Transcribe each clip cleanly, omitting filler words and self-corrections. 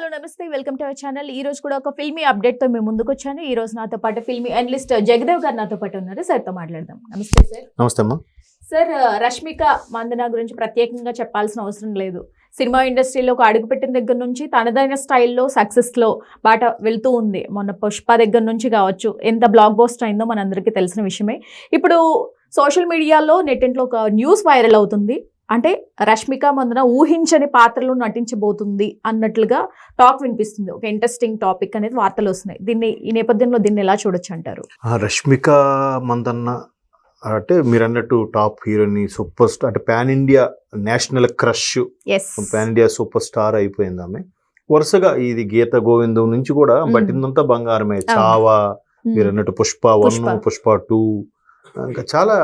Hello నమస్తే welcome to our channel. ఈ రోజు కూడా ఒక ఫిల్మీ అప్డేట్ తో మేము ముందుకు వచ్చాను. ఈ రోజు నాతో పాటు ఫిల్మీ అనలిస్ట్ జగదేవ్ గారు నాతో పాటు ఉన్నారు. సార్తో మాట్లాడదాం. నమస్తే సార్. నమస్తే అమ్మా. సార్, రష్మిక మందన గురించి ప్రత్యేకంగా చెప్పాల్సిన అవసరం లేదు. సినిమా ఇండస్ట్రీలో ఒక అడుగుపెట్టిన దగ్గర నుంచి తనదైన స్టైల్లో సక్సెస్లో బాట వెళ్తూ ఉంది. మొన్న పుష్ప దగ్గర నుంచి కావచ్చు, ఎంత బ్లాక్ బస్టర్ అయిందో మనందరికీ తెలిసిన విషయమే. ఇప్పుడు సోషల్ మీడియాలో నెట్టింట్లో ఒక న్యూస్ వైరల్ అవుతుంది. అంటే రష్మిక మందన ఊహించని పాత్రలో నటించబోతుంది అన్నట్లుగా టాక్ వినిపిస్తుంది. ఒక ఇంట్రెస్టింగ్ టాపిక్ అనేది వార్తలు వస్తున్నాయి. ఈ నేపథ్యంలో దీన్ని ఎలా చూడొచ్చు అంటారు? రష్మిక మందన్న అంటే మీరు అన్నట్టు టాప్ హీరోయిన్, సూపర్ స్టార్, అంటే pan India national crush, pan India super star అయిపోయింది ఆమె. వరుసగా ఇది గీత గోవిందం నుంచి కూడా పట్టిందంతా బంగారమే. చావా, మీరు అన్నట్టు పుష్ప 1, పుష్ప 2, ఇంకా చాలా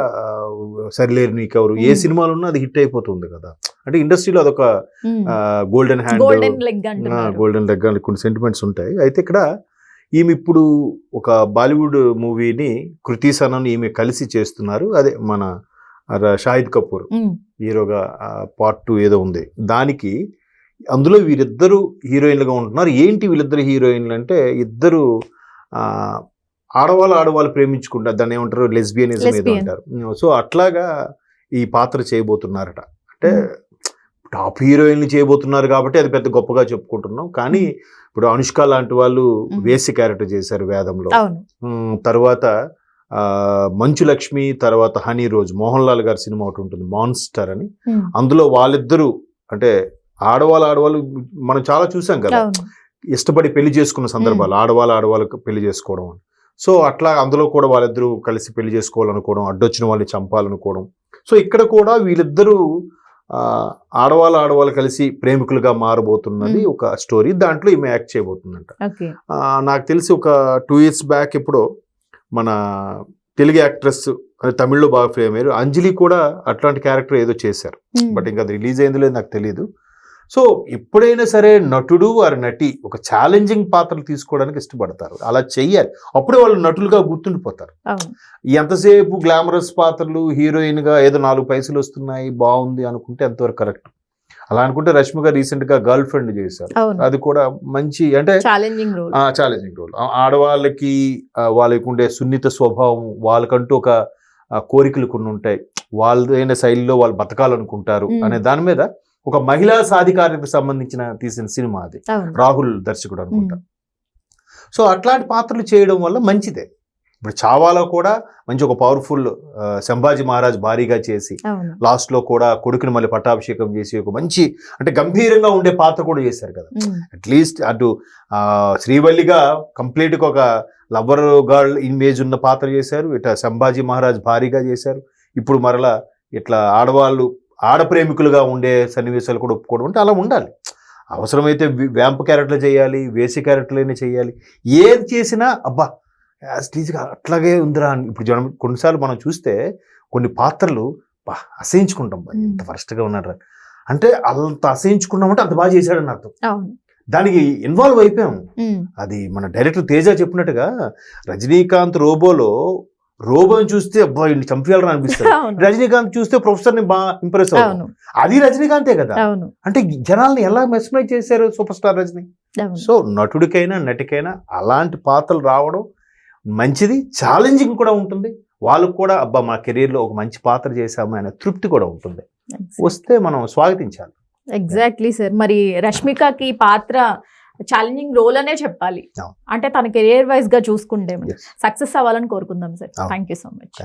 సరిలేరు నీకెవరు, ఏ సినిమాలు ఉన్నా అది హిట్ అయిపోతుంది కదా. అంటే ఇండస్ట్రీలో అదొక గోల్డెన్ హ్యాండ్, గోల్డెన్ లెగ్ అని కొన్ని సెంటిమెంట్స్ ఉంటాయి. అయితే ఇక్కడ ఈమె ఇప్పుడు ఒక బాలీవుడ్ మూవీని కృతి సనన్ ఈమె కలిసి చేస్తున్నారు. అదే మన షాహిద్ కపూర్ హీరోగా పార్ట్ 2 ఏదో ఉంది. దానికి అందులో వీరిద్దరు హీరోయిన్లుగా ఉంటున్నారు. ఏంటి వీళ్ళిద్దరు హీరోయిన్లు అంటే, ఇద్దరు ఆడవాళ్ళు ప్రేమించుకుంటారు. దాన్ని ఏమంటారు, లెస్బియనిజం ఏదో అంటారు. సో అట్లాగా ఈ పాత్ర చేయబోతున్నారట. అంటే టాప్ హీరోయిన్లు చేయబోతున్నారు కాబట్టి అది పెద్ద గొప్పగా చెప్పుకుంటున్నాం. కానీ ఇప్పుడు అనుష్క లాంటి వాళ్ళు వేసి క్యారెక్టర్ చేశారు వేదంలో. తర్వాత మంచు లక్ష్మి, తర్వాత హనీ రోజ్, మోహన్ లాల్ గారి సినిమా ఒకటి ఉంటుంది మాన్స్టర్ అని. అందులో వాళ్ళిద్దరూ అంటే ఆడవాళ్ళు మనం చాలా చూసాం కదా, ఇష్టపడి పెళ్లి చేసుకున్న సందర్భాలు, ఆడవాళ్ళకు పెళ్లి చేసుకోవడం. సో అట్లా అందులో కూడా వాళ్ళిద్దరూ కలిసి పెళ్లి చేసుకోవాలనుకోవడం, అడ్డొచ్చిన వాళ్ళని చంపాలనుకోవడం. సో ఇక్కడ కూడా వీళ్ళిద్దరూ ఆడవాళ్ళు కలిసి ప్రేమికులుగా మారబోతున్నది ఒక స్టోరీ. దాంట్లో ఈమె యాక్ట్ చేయబోతుందంట. నాకు తెలిసి ఒక 2 years బ్యాక్ ఎప్పుడో మన తెలుగు యాక్ట్రెస్ తమిళ్లో బాగా ఫేమ్ అయ్యారు అంజలి కూడా అట్లాంటి క్యారెక్టర్ ఏదో చేశారు. బట్ ఇంకా అది రిలీజ్ అయిందో లేదో నాకు తెలియదు. సో ఎప్పుడైనా సరే నటుడు వారి నటి ఒక ఛాలెంజింగ్ పాత్రలు తీసుకోవడానికి ఇష్టపడతారు. అలా చెయ్యాలి, అప్పుడే వాళ్ళు నటులుగా గుర్తుండిపోతారు. ఎంతసేపు గ్లామరస్ పాత్రలు, హీరోయిన్ గా ఏదో 4 పైసలు వస్తున్నాయి బాగుంది అనుకుంటే ఎంతవరకు కరెక్ట్. అలా అనుకుంటే రష్మిక రీసెంట్ గా గర్ల్ ఫ్రెండ్ చేశారు. అది కూడా మంచి, అంటే ఛాలెంజింగ్ రోల్. ఆడవాళ్ళకి వాళ్ళకి ఉండే సున్నిత స్వభావం, వాళ్ళకంటూ ఒక కోరికలు కొన్ని ఉంటాయి, వాళ్ళైన శైలిలో వాళ్ళు బతకాలనుకుంటారు అనే దాని మీద ఒక మహిళా సాధికారతకు సంబంధించిన తీసిన సినిమా అది. రాహుల్ దర్శకుడు అనుకుంటా. సో అట్లాంటి పాత్రలు చేయడం వల్ల మంచిదే. ఇప్పుడు చావాలో కూడా మంచి ఒక పవర్ఫుల్ సంభాజీ మహారాజ్ భారీగా చేసి లాస్ట్ లో కూడా కొడుకుని మళ్ళీ పట్టాభిషేకం చేసి ఒక మంచి, అంటే గంభీరంగా ఉండే పాత్ర కూడా చేశారు కదా. అట్లీస్ట్ అటు శ్రీవల్లిగా కంప్లీట్ గా ఒక లవర్ గర్ల్ ఇమేజ్ ఉన్న పాత్ర చేశారు. ఇట్లా సంభాజీ మహారాజ్ భారీగా చేశారు. ఇప్పుడు మరలా ఇట్లా ఆడప్రేమికులుగా ఉండే సన్నివేశాలు కూడా ఒప్పుకోవడం. అంటే అలా ఉండాలి. అవసరమైతే వ్యాంప్ క్యారెక్టర్లు చేయాలి, వేసి క్యారెక్టర్లైనా చేయాలి. ఏది చేసినా అబ్బా యాస్టీజ్గా అట్లాగే ఉందిరా అని. ఇప్పుడు కొన్నిసార్లు మనం చూస్తే కొన్ని పాత్రలు అసహించుకుంటాం, ఎంత ఫస్ట్గా ఉన్నాడు అంటే అంత అసహించుకున్నామంటే అంత బాగా చేశాడని అర్థం. దానికి ఇన్వాల్వ్ అయిపోయాము. అది మన డైరెక్టర్ తేజ చెప్పినట్టుగా రజనీకాంత్ రోబోని చూస్తే అబ్బా ఇన్ని చంపేయాలని అనిపిస్తుంది, రజనీకాంత్ చూస్తే ప్రొఫెసర్ ని బాగా ఇంప్రెస్ అవుతాం. అది రజనీకాంతే కదా. అంటే జనాల్ని ఎలా మెస్మరైజ్ చేశారు సూపర్ స్టార్ రజనీ. సో నటుడికైనా నటికైనా అలాంటి పాత్రలు రావడం మంచిది, ఛాలెంజింగ్ కూడా ఉంటుంది. వాళ్ళకు కూడా అబ్బా మా కెరీర్లో ఒక మంచి పాత్ర చేశాము అనే తృప్తి కూడా ఉంటుంది. వస్తే మనం స్వాగతించాలి. Exactly sir. మరి రష్మికకి పాత్ర ఛాలెంజింగ్ రోల్ అనే చెప్పాలి. అంటే తన కెరియర్ వైజ్ గా చూసుకుంటే సక్సెస్ అవ్వాలని కోరుకుందాం sir. Thank you so much.